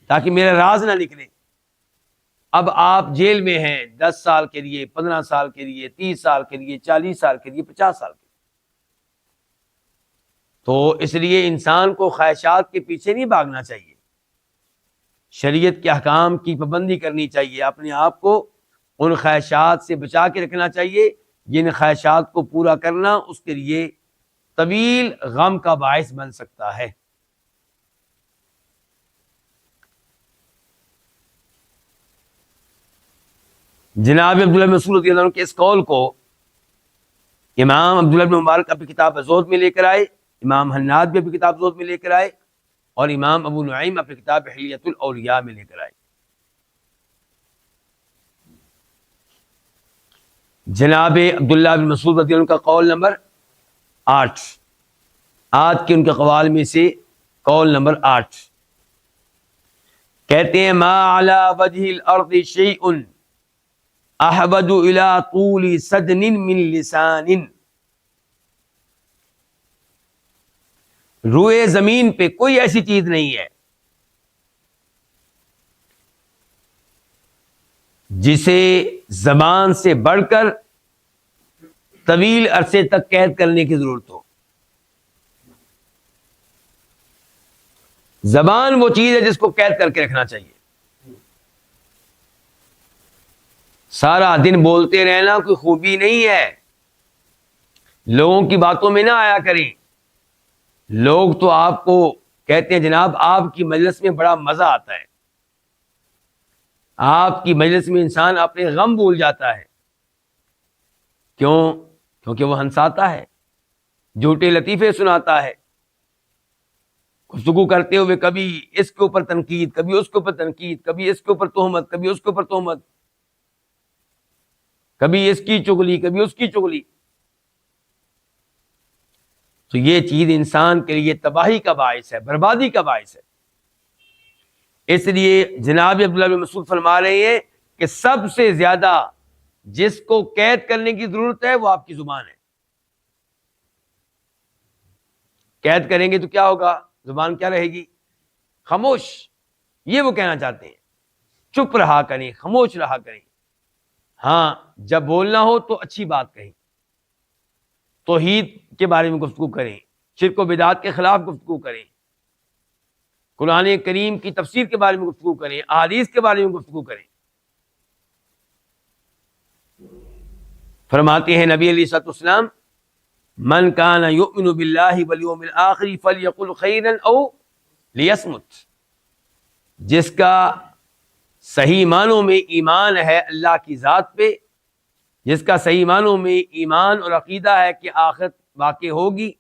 تاکہ میرا راز نہ نکلے۔ اب آپ جیل میں ہیں 10 سال کے لیے، 15 سال کے لیے، 30 سال کے لیے، 40 سال کے لیے، 50 سال کے لیے۔ تو اس لیے انسان کو خواہشات کے پیچھے نہیں بھاگنا چاہیے، شریعت کے احکام کی پابندی کرنی چاہیے، اپنے آپ کو ان خواہشات سے بچا کے رکھنا چاہیے جن خواہشات کو پورا کرنا اس کے لیے طویل غم کا باعث بن سکتا ہے۔ جناب عبداللہ بن مسعود رضی اللہ عنہ کے اس قول کو امام عبداللہ بن مبارک اپنی کتاب زہد میں لے کر آئے، امام حناد بھی اپنی کتاب زہد میں لے کر آئے، اور امام ابو نعیم اپنی کتاب حلیۃ الاولیاء میں لے کر آئے۔ جناب عبداللہ بن مسعود رضی اللہ عنہ کا قول نمبر 8، آج کے ان کے قوال میں سے قول نمبر 8، کہتے ہیں ما علی وجہ الارض شیء احبد الی طول سدن من لسان، روئے زمین پہ کوئی ایسی چیز نہیں ہے جسے زبان سے بڑھ کر طویل عرصے تک قید کرنے کی ضرورت ہو۔ زبان وہ چیز ہے جس کو قید کر کے رکھنا چاہیے۔ سارا دن بولتے رہنا کوئی خوبی نہیں ہے، لوگوں کی باتوں میں نہ آیا کریں۔ لوگ تو آپ کو کہتے ہیں جناب آپ کی مجلس میں بڑا مزہ آتا ہے، آپ کی مجلس میں انسان اپنے غم بھول جاتا ہے۔ کیوں؟ کیونکہ وہ ہنساتا ہے، جھوٹے لطیفے سناتا ہے، گفتگو کرتے ہوئے کبھی اس کے اوپر تنقید، کبھی اس کے اوپر تنقید، کبھی اس کے اوپر تہمت، کبھی اس کے اوپر تہمت، کبھی اس کی چغلی، کبھی اس کی چغلی. تو یہ چیز انسان کے لیے تباہی کا باعث ہے، بربادی کا باعث ہے. اس لیے جناب عبداللہ بن مسعود فرما رہے ہیں کہ سب سے زیادہ جس کو قید کرنے کی ضرورت ہے وہ آپ کی زبان ہے. قید کریں گے تو کیا ہوگا؟ زبان کیا رہے گی؟ خاموش. یہ وہ کہنا چاہتے ہیں، چپ رہا کریں، خاموش رہا کریں. ہاں جب بولنا ہو تو اچھی بات کہیں، توحید کے بارے میں گفتگو کریں، شرک و بدعات کے خلاف گفتگو کریں، قرآن کریم کی تفسیر کے بارے میں گفتگو کریں، احادیث کے بارے میں گفتگو کریں. فرماتے ہیں نبی علیہ الصلوۃ والسلام، من کان یؤمن باللہ والیوم الآخر فلیقل خیرا او لیصمت. جس کا صحیح معنوں میں ایمان ہے اللہ کی ذات پہ، جس کا صحیح معنوں میں ایمان اور عقیدہ ہے کہ آخرت واقع ہوگی،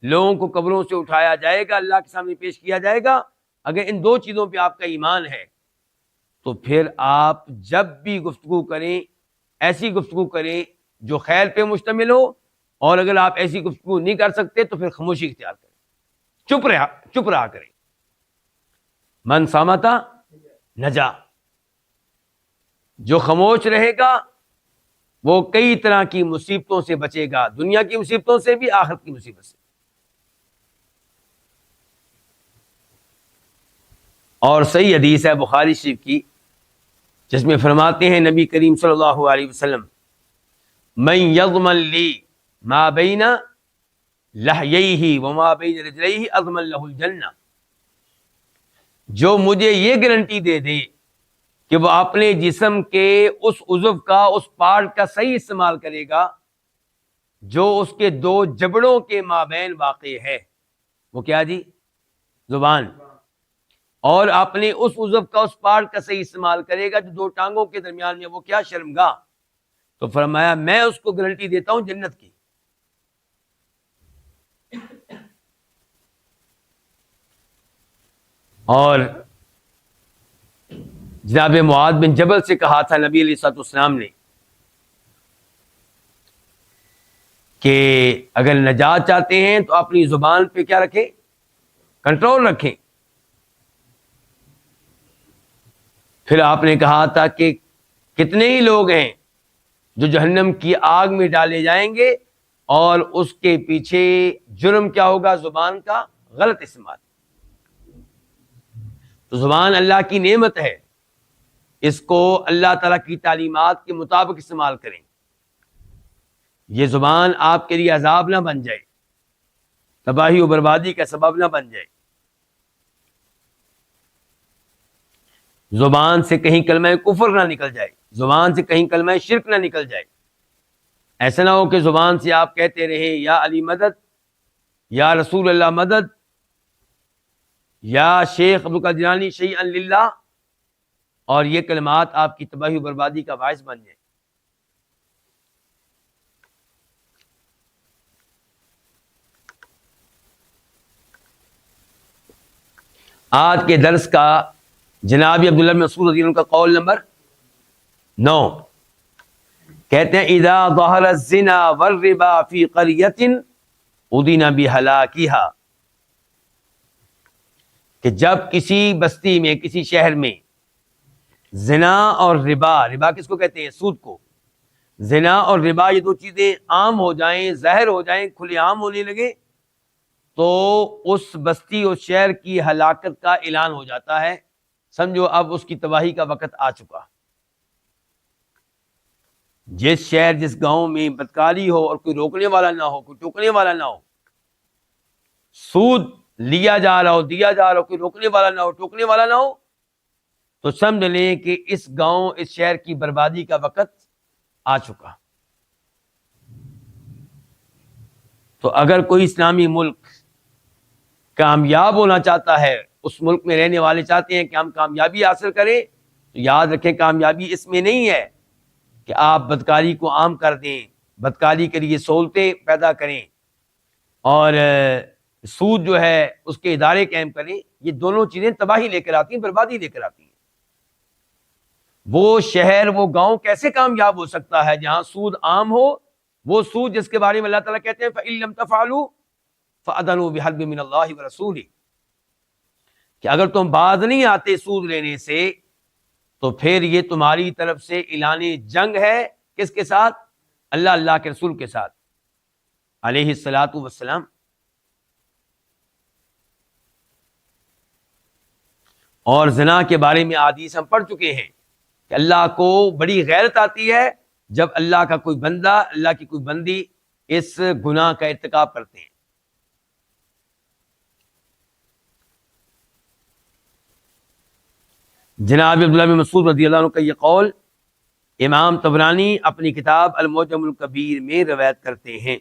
لوگوں کو قبروں سے اٹھایا جائے گا، اللہ کے سامنے پیش کیا جائے گا، اگر ان دو چیزوں پہ آپ کا ایمان ہے تو پھر آپ جب بھی گفتگو کریں ایسی گفتگو کریں جو خیر پہ مشتمل ہو، اور اگر آپ ایسی گفتگو نہیں کر سکتے تو پھر خاموشی اختیار کریں، چپ رہا کریں. من صامتا نجا. جو خاموش رہے گا وہ کئی طرح کی مصیبتوں سے بچے گا، دنیا کی مصیبتوں سے بھی، آخرت کی مصیبت سے. اور صحیح حدیث ہے بخاری شریف کی جس میں فرماتے ہیں نبی کریم صلی اللہ علیہ وسلم، من یضمن لی ما بین لحییہ وما بین رجلیہ اضمن لہ الجنہ. جو مجھے یہ گارنٹی دے دے کہ وہ اپنے جسم کے اس عضو کا، اس پارٹ کا صحیح استعمال کرے گا جو اس کے دو جبڑوں کے مابین واقع ہے، وہ کیا جی؟ زبان. اور اپنے اس عضو کا، اس پارٹ کا صحیح استعمال کرے گا جو دو ٹانگوں کے درمیان میں، وہ کیا؟ شرمگاہ. تو فرمایا میں اس کو گارنٹی دیتا ہوں جنت کی. اور جناب معاذ بن جبل سے کہا تھا نبی علیہ الصلوۃ والسلام نے کہ اگر نجات چاہتے ہیں تو اپنی زبان پہ کیا رکھیں؟ کنٹرول رکھیں. پھر آپ نے کہا تھا کہ کتنے ہی لوگ ہیں جو جہنم کی آگ میں ڈالے جائیں گے اور اس کے پیچھے جرم کیا ہوگا؟ زبان کا غلط استعمال. تو زبان اللہ کی نعمت ہے، اس کو اللہ تعالیٰ کی تعلیمات کے مطابق استعمال کریں. یہ زبان آپ کے لیے عذاب نہ بن جائے، تباہی و بربادی کا سبب نہ بن جائے. زبان سے کہیں کلمہ کفر نہ نکل جائے، زبان سے کہیں کلمہ شرک نہ نکل جائے. ایسا نہ ہو کہ زبان سے آپ کہتے رہیں یا علی مدد، یا رسول اللہ مدد، یا شیخ عبدالقادر جیلانی شیئا للہ، اور یہ کلمات آپ کی تباہی و بربادی کا باعث بن جائیں. آج کے درس کا جناب عبداللہ بن مسعود رضی اللہ عنہ کا قول نمبر 9 کہتے ہیں اذا ظہر الزنا والربا فی قریۃ اذن بہلاکہا، کہ جب کسی بستی میں، کسی شہر میں زنا اور ربا، ربا کس کو کہتے ہیں؟ سود کو. زنا اور ربا یہ دو چیزیں عام ہو جائیں، ظاہر ہو جائیں، کھلے عام ہونے لگے تو اس بستی اور شہر کی ہلاکت کا اعلان ہو جاتا ہے. سمجھو اب اس کی تباہی کا وقت آ چکا. جس شہر، جس گاؤں میں بدکاری ہو اور کوئی روکنے والا نہ ہو، کوئی ٹوکنے والا نہ ہو، سود لیا جا رہا ہو، دیا جا رہا ہو، کوئی روکنے والا نہ ہو، ٹوکنے والا نہ ہو، تو سمجھ لیں کہ اس گاؤں، اس شہر کی بربادی کا وقت آ چکا. تو اگر کوئی اسلامی ملک کامیاب ہونا چاہتا ہے، اس ملک میں رہنے والے چاہتے ہیں کہ ہم کامیابی حاصل کریں، تو یاد رکھیں کامیابی اس میں نہیں ہے کہ آپ بدکاری کو عام کر دیں، بدکاری کے لیے سہولتیں پیدا کریں اور سود جو ہے اس کے ادارے قائم کریں، یہ دونوں چیزیں تباہی لے کر آتی ہیں، بربادی لے کر آتی ہیں۔ وہ شہر، وہ گاؤں کیسے کامیاب ہو سکتا ہے جہاں سود عام ہو؟ وہ سود جس کے بارے میں اللہ تعالیٰ کہتے ہیں فَإِن لَمْ تَفْعَلُوا فَأَذَنُوا بِحَرْبٍ مِّنَ اللَّهِ وَرَسُولِهِ، کہ اگر تم باز نہیں آتے سود لینے سے تو پھر یہ تمہاری طرف سے اعلان جنگ ہے، کس کے ساتھ؟ اللہ کے رسول کے ساتھ علیہ الصلاۃ والسلام۔ اور زنا کے بارے میں احادیث ہم پڑھ چکے ہیں کہ اللہ کو بڑی غیرت آتی ہے جب اللہ کا کوئی بندہ، اللہ کی کوئی بندی اس گناہ کا ارتکاب کرتے ہیں۔ جناب عبداللہ بن مسعود رضی اللہ عنہ کا یہ قول امام طبرانی اپنی کتاب المعجم الکبیر میں روایت کرتے ہیں۔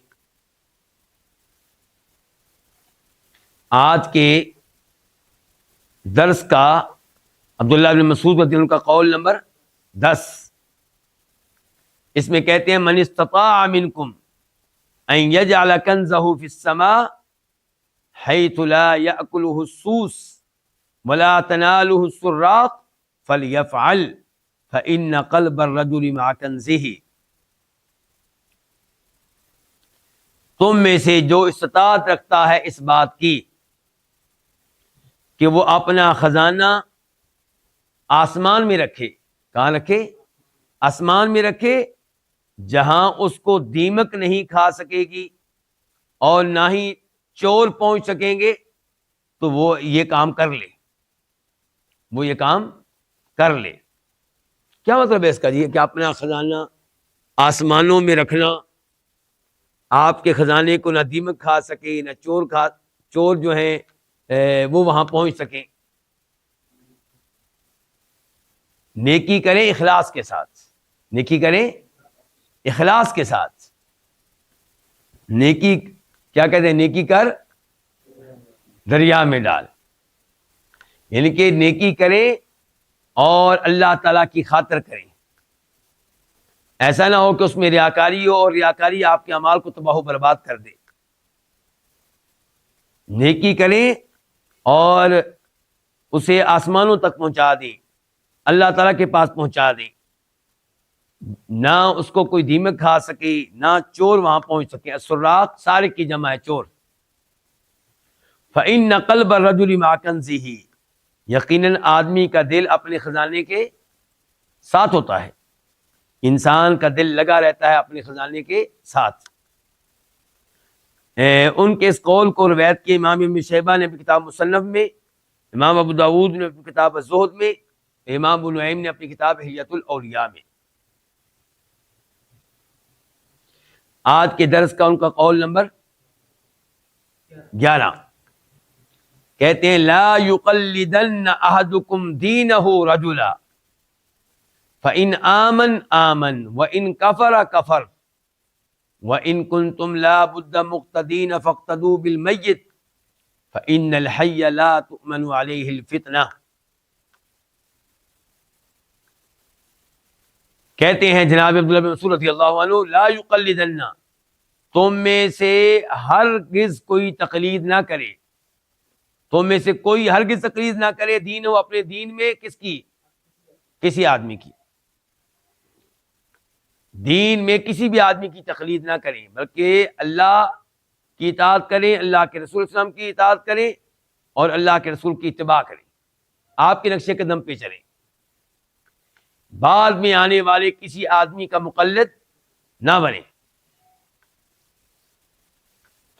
آج کے درس کا عبداللہ بن مسعود رضی اللہ عنہ کا قول نمبر 10، اس میں کہتے ہیں من استطاع منکم ان یجعل کنزہ فی السماء حیث لا یأکلہ السوس ولا تنالہ السراق فلیفعل فإن قلب الرجل مع کنزہ، تم میں سے جو استطاعت رکھتا ہے اس بات کی کہ وہ اپنا خزانہ آسمان میں رکھے، کہاں رکھے؟ آسمان میں رکھے، جہاں اس کو دیمک نہیں کھا سکے گی اور نہ ہی چور پہنچ سکیں گے، تو وہ یہ کام کر لے، وہ یہ کام کر لے۔ کیا مطلب ہے اس کا جی؟ کہ اپنا خزانہ آسمانوں میں رکھنا، آپ کے خزانے کو نہ دیمک کھا سکے، نہ چور جو ہیں وہ وہاں پہنچ سکیں۔ نیکی کریں اخلاص کے ساتھ، نیکی کریں اخلاص کے ساتھ۔ نیکی کیا کہتے ہیں؟ نیکی کر دریا میں ڈال، یعنی کہ نیکی کریں اور اللہ تعالی کی خاطر کریں۔ ایسا نہ ہو کہ اس میں ریاکاری ہو اور ریاکاری آپ کے اعمال کو تباہ و برباد کر دے۔ نیکی کریں اور اسے آسمانوں تک پہنچا دیں، اللہ تعالیٰ کے پاس پہنچا دیں، نہ اس کو کوئی دیمک کھا سکے، نہ چور وہاں پہنچ سکے۔ السراق سارق کی جمع ہے، چور۔ فإن قلب الرجل مع کنزہ، یقیناً آدمی کا دل اپنے خزانے کے ساتھ ہوتا ہے، انسان کا دل لگا رہتا ہے اپنے خزانے کے ساتھ۔ ان کے اس قول کو روایت کی امام ابن شیبہ نے اپنی کتاب مصنف میں، امام ابو داؤد نے اپنی کتاب الزہد میں، امام ابو نعیم نے اپنی کتاب حلیۃ الاولیاء میں۔ آج کے درس کا ان کا قول نمبر 11، کہتے ہیں لا یقلدن احدکم دینہ رجلا فإن آمن آمن وإن کفر کفر وإن كنتم لا بد مقتدین فاقتدوا بالمیت فإن الحی لا تؤمن علیہ الفتنہ۔ کہتے ہیں جناب عبداللہ بن مسعود رضی اللہ عنہ لا یقلدن، تم میں سے ہرگز کوئی تقلید نہ کرے، تم میں سے کوئی ہرگز تقلید نہ کرے دین ہو اپنے دین میں، کس کی؟ کسی آدمی کی۔ دین میں کسی بھی آدمی کی تقلید نہ کریں، بلکہ اللہ کی اطاعت کریں، اللہ کے رسول صلی اللہ علیہ وسلم کی اطاعت کریں اور اللہ کے رسول کی اتباع کریں، آپ کے نقش قدم پہ چلیں، بعد میں آنے والے کسی آدمی کا مقلد نہ بنے۔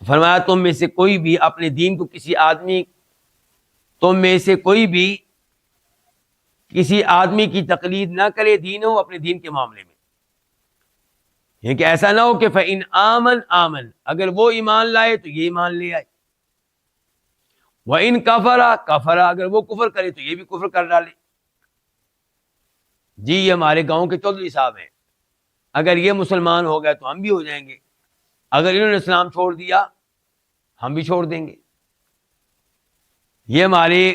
فرمایا تم میں سے کوئی بھی اپنے دین کو تم میں سے کوئی بھی کسی آدمی کی تقلید نہ کرے دین ہو اپنے دین کے معاملے میں، یعنی کہ ایسا نہ ہو کہ فإن آمن آمن، اگر وہ ایمان لائے تو یہ ایمان لے آئے، وإن کفر کفر، اگر وہ کفر کرے تو یہ بھی کفر کر ڈالے۔ جی یہ ہمارے گاؤں کے چودھری صاحب ہیں، اگر یہ مسلمان ہو گئے تو ہم بھی ہو جائیں گے، اگر انہوں نے اسلام چھوڑ دیا ہم بھی چھوڑ دیں گے۔ یہ ہمارے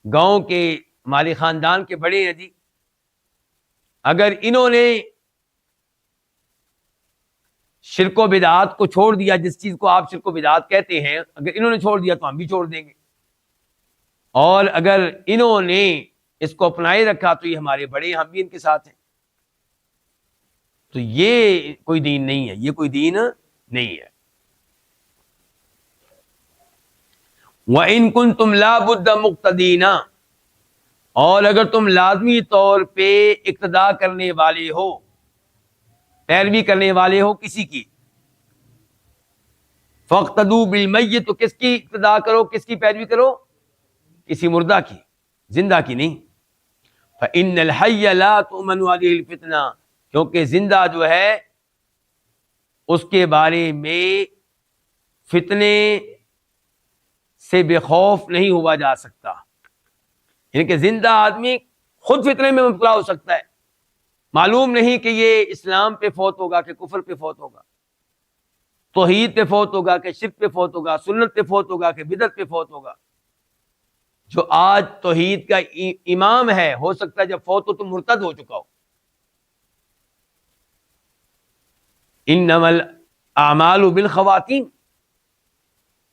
گاؤں کے، ہمارے خاندان کے بڑے ہیں جی، اگر انہوں نے شرک و بدعات کو چھوڑ دیا، جس چیز کو آپ شرک و بدعات کہتے ہیں اگر انہوں نے چھوڑ دیا تو ہم بھی چھوڑ دیں گے، اور اگر انہوں نے اس کو اپنائے رکھا تو یہ ہمارے بڑے ہیں، ہم بھی ان کے ساتھ ہیں۔ تو یہ کوئی دین نہیں ہے، یہ کوئی دین نہیں ہے۔ وَإِن كُنتُمْ لَا بُدَّ مُقْتَدِينَ، اور اگر تم لازمی طور پہ اقتداء کرنے والے ہو، پیروی کرنے والے ہو کسی کی، فَاقْتَدُوا بِالْمَيِّتِ، تو کس کی اقتداء کرو، کس کی پیروی کرو؟ کسی مردہ کی، زندہ کی نہیں۔ فَإِنَّ الْحَيَّ لَا تُؤْمَنُ عَلَيْهِ الْفِتْنَةُ، کیونکہ زندہ جو ہے اس کے بارے میں فتنے سے بے خوف نہیں ہوا جا سکتا، یعنی کہ زندہ آدمی خود فتنے میں مبتلا ہو سکتا ہے، معلوم نہیں کہ یہ اسلام پہ فوت ہوگا کہ کفر پہ فوت ہوگا، توحید پہ فوت ہوگا کہ شرک پہ فوت ہوگا، سنت پہ فوت ہوگا کہ بدعت پہ فوت ہوگا۔ جو آج توحید کا امام ہے، ہو سکتا ہے جب فوت ہو تو مرتد ہو چکا ہو۔ انما الاعمال بالخواتیم،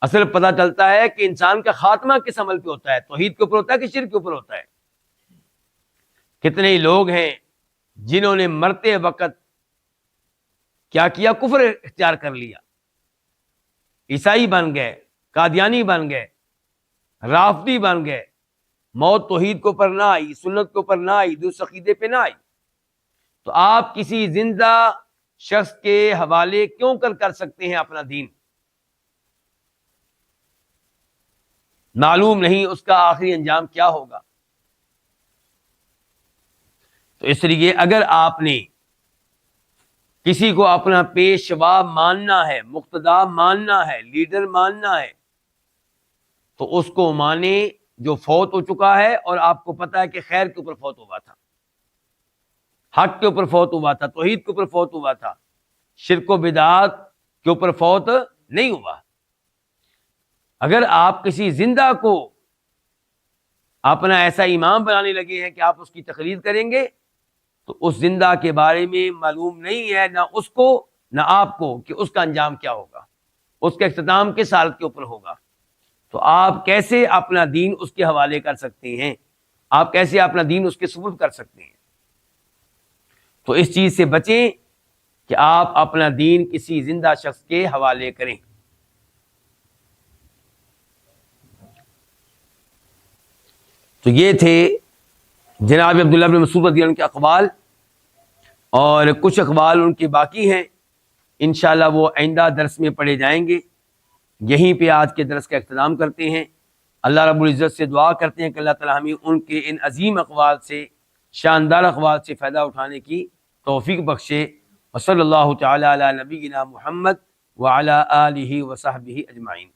اصل پتہ چلتا ہے کہ انسان کا خاتمہ کس عمل پہ ہوتا ہے، توحید کے اوپر ہوتا ہے کہ شرک کے اوپر ہوتا ہے۔ کتنے ہی لوگ ہیں جنہوں نے مرتے وقت کیا کیا؟ کفر اختیار کر لیا، عیسائی بن گئے، قادیانی بن گئے، رافضی بن گئے، موت توحید کے اوپر نہ آئی، سنت کے اوپر نہ آئی، دوسرے عقیدے پہ نہ آئی۔ تو آپ کسی زندہ شخص کے حوالے کیوں کر سکتے ہیں اپنا دین؟ معلوم نہیں اس کا آخری انجام کیا ہوگا۔ تو اس لیے اگر آپ نے کسی کو اپنا پیشوا ماننا ہے، مقتدا ماننا ہے، لیڈر ماننا ہے، تو اس کو مانے جو فوت ہو چکا ہے اور آپ کو پتا ہے کہ خیر کے اوپر فوت ہوا تھا، حق کے اوپر فوت ہوا تھا، توحید کے اوپر فوت ہوا تھا، شرک و بدعات کے اوپر فوت نہیں ہوا۔ اگر آپ کسی زندہ کو اپنا ایسا امام بنانے لگے ہیں کہ آپ اس کی تقلید کریں گے، تو اس زندہ کے بارے میں معلوم نہیں ہے نہ اس کو نہ آپ کو کہ اس کا انجام کیا ہوگا، اس کا اختتام کس حالت کے اوپر ہوگا۔ تو آپ کیسے اپنا دین اس کے حوالے کر سکتے ہیں؟ آپ کیسے اپنا دین اس کے سپرد کر سکتے ہیں؟ تو اس چیز سے بچیں کہ آپ اپنا دین کسی زندہ شخص کے حوالے کریں۔ تو یہ تھے جناب عبداللہ بن مسعود رضی اللہ عنہ کے اقوال، اور کچھ اقوال ان کے باقی ہیں، انشاءاللہ وہ آئندہ درس میں پڑھے جائیں گے۔ یہیں پہ آج کے درس کا اختتام کرتے ہیں۔ اللہ رب العزت سے دعا کرتے ہیں کہ اللہ تعالیٰ ہمیں ان کے ان عظیم اقوال سے، شاندار اقوال سے فائدہ اٹھانے کی توفیق بخشے۔ وصلی اللہ تعالی علی نبینا محمد وعلی آلہ وصحبہ اجمعین۔